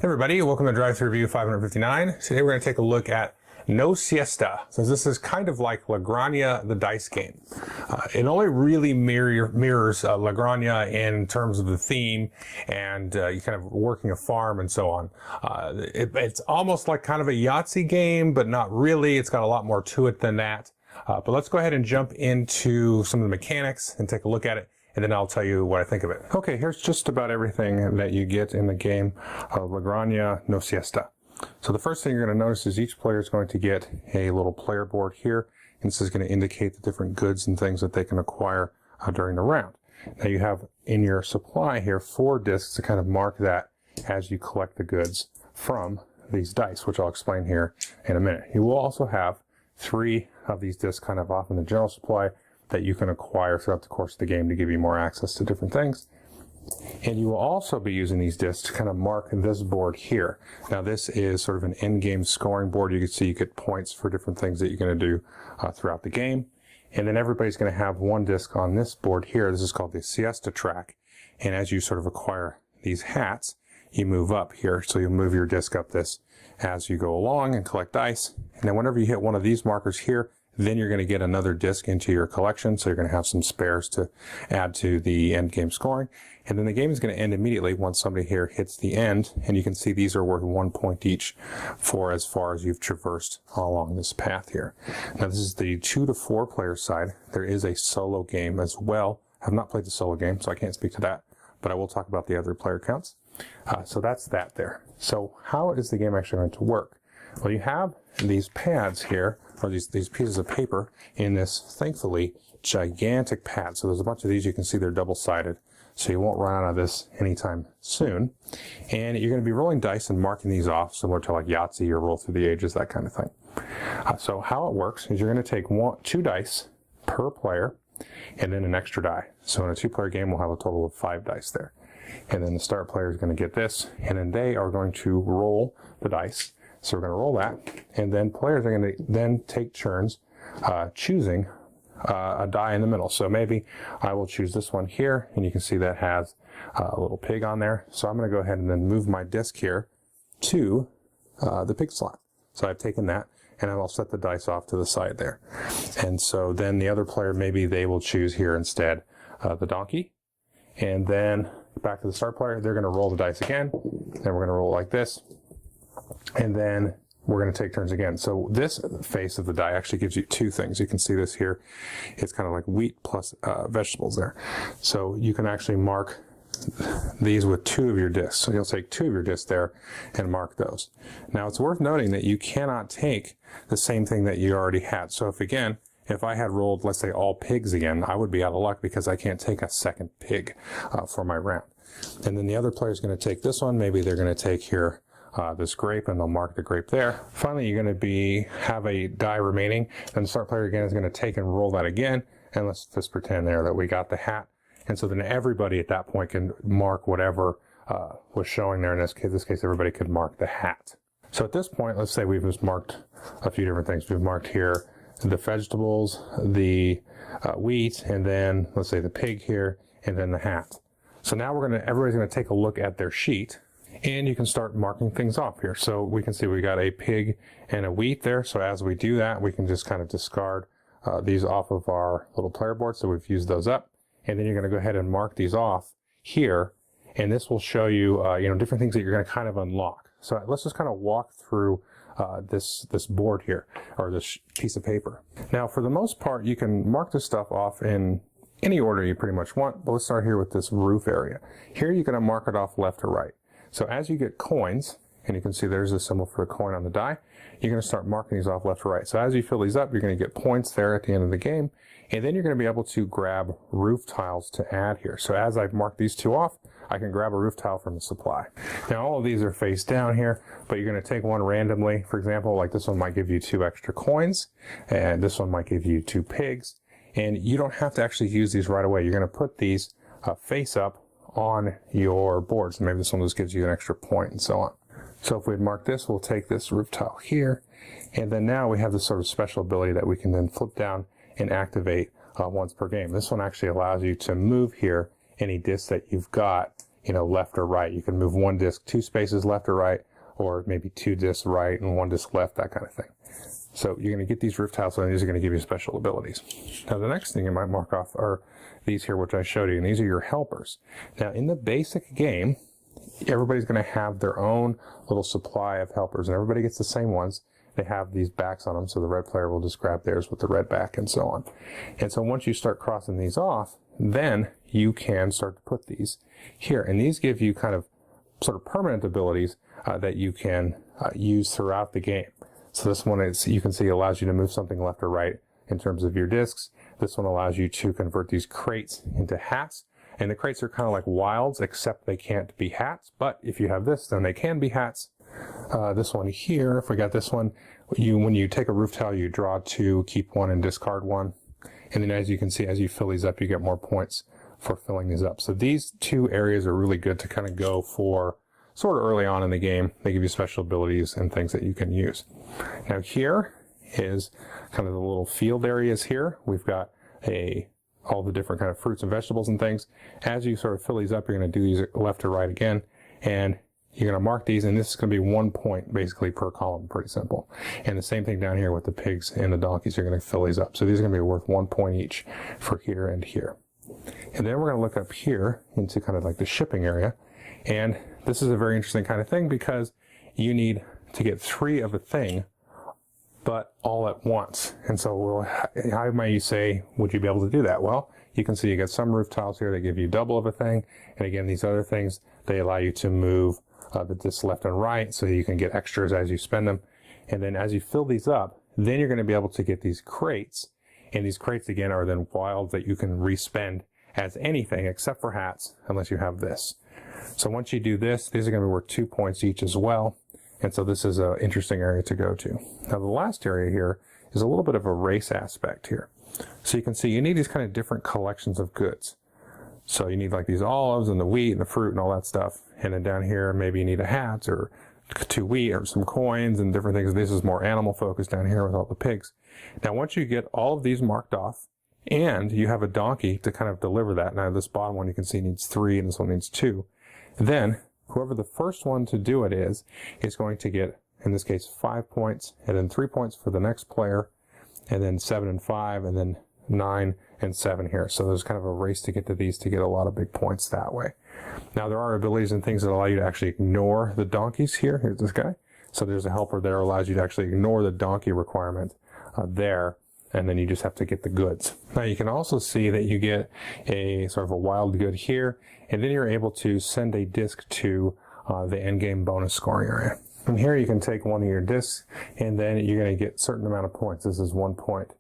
Hey everybody, welcome to Drive Thru Review 559. Today we're going to take a look at No Siesta. So this is kind of like La Granja, the dice game. It only really mirrors La Granja in terms of the theme and you kind of working a farm and so on. It's almost like kind of a Yahtzee game, but not really. It's got a lot more to it than that. But let's go ahead and jump into some of the mechanics and take a look at it. And then I'll tell you what I think of it. Okay, here's just about everything that you get in the game of La Granja No Siesta. So the first thing you're going to notice is each player is going to get a little player board here. And this is going to indicate the different goods and things that they can acquire during the round. Now you have in your supply here 4 discs to kind of mark that as you collect the goods from these dice, which I'll explain here in a minute. You will also have 3 of these discs kind of off in the general supply that you can acquire throughout the course of the game to give you more access to different things. And you will also be using these discs to kind of mark this board here. Now this is sort of an end-game scoring board. You can see you get points for different things that you're going to do throughout the game. And then everybody's going to have 1 disc on this board here. This is called the Siesta track. And as you sort of acquire these hats, you move up here. So you'll move your disc up this as you go along and collect dice. And then whenever you hit one of these markers here, then you're going to get another disc into your collection, so you're going to have some spares to add to the end game scoring. And then the game is going to end immediately once somebody here hits the end, and you can see these are worth 1 point each for as far as you've traversed along this path here. Now this is the 2 to 4 player side. There is a solo game as well. I have not played the solo game, so I can't speak to that, but I will talk about the other player counts. So that's that there. So how is the game actually going to work? Well, you have these pads here, or these pieces of paper in this, thankfully, gigantic pad. So there's a bunch of these. You can see they're double-sided, so you won't run out of this anytime soon. And you're going to be rolling dice and marking these off, similar to like Yahtzee or Roll Through the Ages, that kind of thing. So how it works is you're going to take 2 dice per player and then an extra die. So in a 2-player game, we'll have a total of 5 dice there. And then the start player is going to get this, and then they are going to roll the dice. So we're going to roll that, and then players are going to then take turns choosing a die in the middle. So maybe I will choose this one here, and you can see that has a little pig on there. So I'm going to go ahead and then move my disc here to the pig slot. So I've taken that, and I'll set the dice off to the side there. And so then the other player, maybe they will choose here instead the donkey. And then back to the start player, they're going to roll the dice again, and we're going to roll like this. And then we're going to take turns again. So this face of the die actually gives you 2 things. You can see this here. It's kind of like wheat plus vegetables there. So you can actually mark these with 2 of your discs. So you'll take 2 of your discs there and mark those. Now it's worth noting that you cannot take the same thing that you already had. So if I had rolled, let's say, all pigs again, I would be out of luck because I can't take a second pig for my round. And then the other player is going to take this one. Maybe they're going to take here this grape, and they'll mark the grape there. Finally, you're going to have a die remaining, and the start player again is going to take and roll that again, and let's just pretend there that we got the hat. And so then everybody at that point can mark whatever was showing there. In this case, everybody could mark the hat. So at this point, let's say we've just marked a few different things. We've marked here the vegetables, the wheat, and then let's say the pig here, and then the hat. So now everybody's going to take a look at their sheet, and you can start marking things off here. So we can see we got a pig and a wheat there. So as we do that, we can just kind of discard these off of our little player board. So we've used those up. And then you're going to go ahead and mark these off here. And this will show you, different things that you're going to kind of unlock. So let's just kind of walk through this board here, or this piece of paper. Now, for the most part, you can mark this stuff off in any order you pretty much want. But let's start here with this roof area. Here you're going to mark it off left to right. So as you get coins, and you can see there's a symbol for a coin on the die, you're going to start marking these off left to right. So as you fill these up, you're going to get points there at the end of the game, and then you're going to be able to grab roof tiles to add here. So as I've marked these 2 off, I can grab a roof tile from the supply. Now all of these are face down here, but you're going to take one randomly. For example, like this one might give you 2 extra coins, and this one might give you 2 pigs, and you don't have to actually use these right away. You're going to put these face up on your board. So maybe this one just gives you an extra point and so on. So if we had marked this, we'll take this roof tile here, and then now we have this sort of special ability that we can then flip down and activate once per game. This one actually allows you to move here any discs that you've got left or right. You can move one disc 2 spaces left or right, or maybe 2 discs right and 1 disc left, that kind of thing. So you're going to get these roof tiles, and these are going to give you special abilities. Now the next thing you might mark off are these here, which I showed you, and these are your helpers. Now in the basic game, everybody's going to have their own little supply of helpers, and everybody gets the same ones. They have these backs on them, so the red player will just grab theirs with the red back and so on. And so once you start crossing these off, then you can start to put these here. And these give you kind of sort of permanent abilities that you can use throughout the game. So this one, you can see, allows you to move something left or right in terms of your discs. This one allows you to convert these crates into hats. And the crates are kind of like wilds, except they can't be hats. But if you have this, then they can be hats. This one here, if we got this one, when you take a roof tile, you draw 2, keep 1, and discard 1. And then as you can see, as you fill these up, you get more points for filling these up. So these 2 areas are really good to kind of go for sort of early on in the game. They give you special abilities and things that you can use. Now here is kind of the little field areas here. We've got all the different kind of fruits and vegetables and things. As you sort of fill these up, you're going to do these left to right again, and you're going to mark these, and this is going to be 1 point basically per column. Pretty simple. And the same thing down here with the pigs and the donkeys. You're going to fill these up. So these are going to be worth 1 point each for here and here. And then we're going to look up here into kind of like the shipping area. And this is a very interesting kind of thing because you need to get 3 of a thing, but all at once. And so how might you say, would you be able to do that? Well, you can see you get some roof tiles here that give you double of a thing. And again, these other things, they allow you to move the discs left and right so you can get extras as you spend them. And then as you fill these up, then you're going to be able to get these crates. And these crates, again, are then wilds that you can respend as anything except for hats, unless you have this. So once you do this, these are going to be worth 2 points each as well. And so this is an interesting area to go to. Now the last area here is a little bit of a race aspect here. So you can see you need these kind of different collections of goods. So you need like these olives and the wheat and the fruit and all that stuff. And then down here, maybe you need a hat or 2 wheat or some coins and different things. This is more animal focused down here with all the pigs. Now once you get all of these marked off, and you have a donkey to kind of deliver that. Now this bottom one you can see needs 3 and this one needs 2. Then whoever the first one to do it is going to get, in this case, 5 points, and then 3 points for the next player, and then 7 and 5, and then 9 and 7 here. So there's kind of a race to get to these to get a lot of big points that way. Now there are abilities and things that allow you to actually ignore the donkeys here. Here's this guy. So there's a helper there that allows you to actually ignore the donkey requirement there. And then you just have to get the goods. Now you can also see that you get a sort of a wild good here, and then you're able to send a disc to the endgame bonus scoring area. And here you can take one of your discs, and then you're going to get a certain amount of points. This is 1 point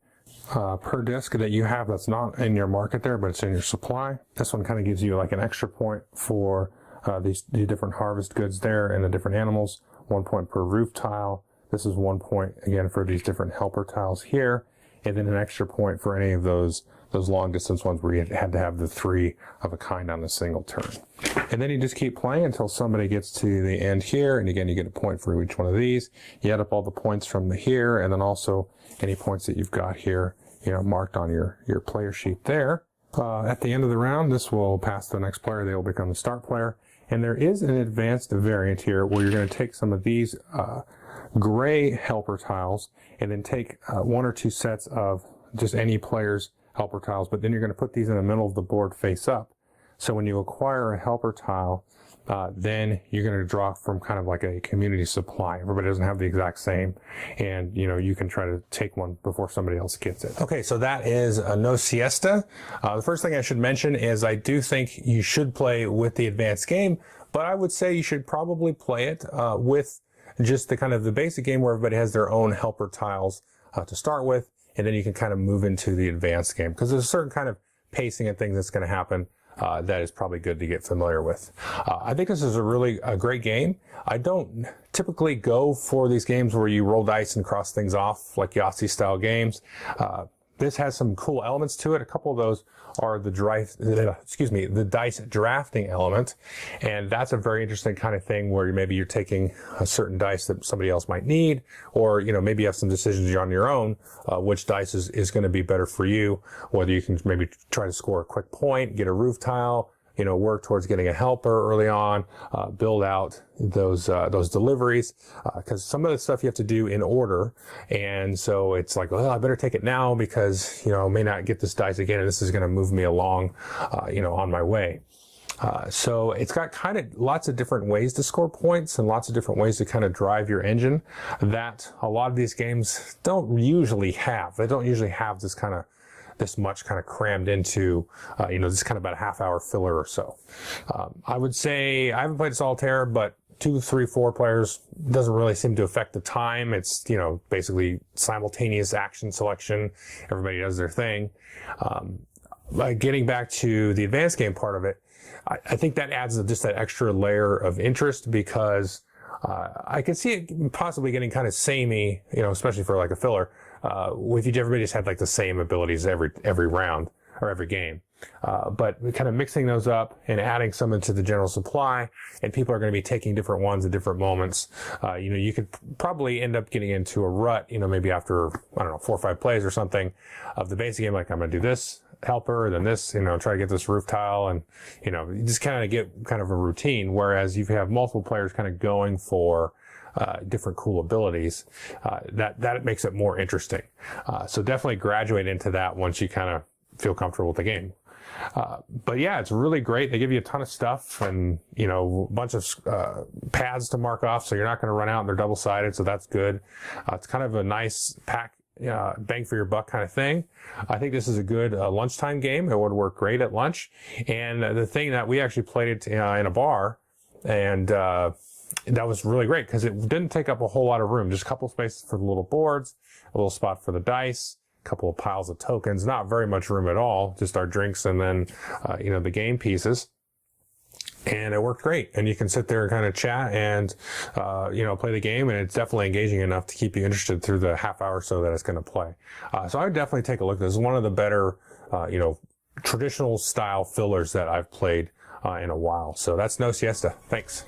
per disc that you have that's not in your market there, but it's in your supply. This one kind of gives you like an extra point for the different harvest goods there and the different animals. 1 point per roof tile. This is 1 point again for these different helper tiles here. And then an extra point for any of those long distance ones where you had to have the 3 of a kind on a single turn. And then you just keep playing until somebody gets to the end here. And again, you get a point for each one of these. You add up all the points from the here, and then also any points that you've got here, marked on your player sheet there. At the end of the round, this will pass to the next player. They will become the start player. And there is an advanced variant here where you're going to take some of these gray helper tiles and then take 1 or 2 sets of just any player's helper tiles, but then you're going to put these in the middle of the board face up. So when you acquire a helper tile, then you're going to draw from kind of like a community supply. Everybody doesn't have the exact same, and you can try to take one before somebody else gets it. Okay, so that is No Siesta. The first thing I should mention is I do think you should play with the advanced game, but I would say you should probably play it with just the kind of the basic game where everybody has their own helper tiles to start with, and then you can kind of move into the advanced game because there's a certain kind of pacing and things that's going to happen that is probably good to get familiar with. I think this is a great game. I don't typically go for these games where you roll dice and cross things off like Yahtzee style games. This has some cool elements to it. A couple of those are the dice drafting element. And that's a very interesting kind of thing where maybe you're taking a certain dice that somebody else might need, or, maybe you have some decisions you're on your own, which dice is going to be better for you, whether you can maybe try to score a quick point, get a roof tile, work towards getting a helper early on, build out those deliveries, because some of the stuff you have to do in order. And so it's like, well, I better take it now because, I may not get this dice again, and this is going to move me along, on my way. So it's got kind of lots of different ways to score points and lots of different ways to kind of drive your engine that a lot of these games don't usually have. They don't usually have this much kind of crammed into, this kind of about a half-hour filler or so. I would say I haven't played Solitaire, but 2, 3, 4 players doesn't really seem to affect the time. It's, basically simultaneous action selection. Everybody does their thing. Getting back to the advanced game part of it, I think that adds just that extra layer of interest because I could see it possibly getting kind of samey, especially for like a filler, if everybody just had like the same abilities every round or every game. But kind of mixing those up and adding some into the general supply, and people are going to be taking different ones at different moments. You could probably end up getting into a rut, maybe after, 4 or 5 plays or something of the basic game, like I'm going to do this helper, then this, try to get this roof tile, and, you just kind of get kind of a routine. Whereas if you have multiple players kind of going for different cool abilities, that makes it more interesting. So definitely graduate into that once you kind of feel comfortable with the game. But yeah, it's really great. They give you a ton of stuff and, a bunch of pads to mark off, so you're not going to run out, and they're double-sided, so that's good. It's kind of a nice pack, bang for your buck kind of thing. I think this is a good lunchtime game. It would work great at lunch. And the thing that we actually played it in a bar, and that was really great because it didn't take up a whole lot of room. Just a couple spaces for the little boards, a little spot for the dice, a couple of piles of tokens, not very much room at all, just our drinks and then, the game pieces. And it worked great. And you can sit there and kind of chat and, play the game. And it's definitely engaging enough to keep you interested through the half hour or so that it's going to play. So I would definitely take a look. This is one of the better, traditional style fillers that I've played in a while. So that's No Siesta. Thanks.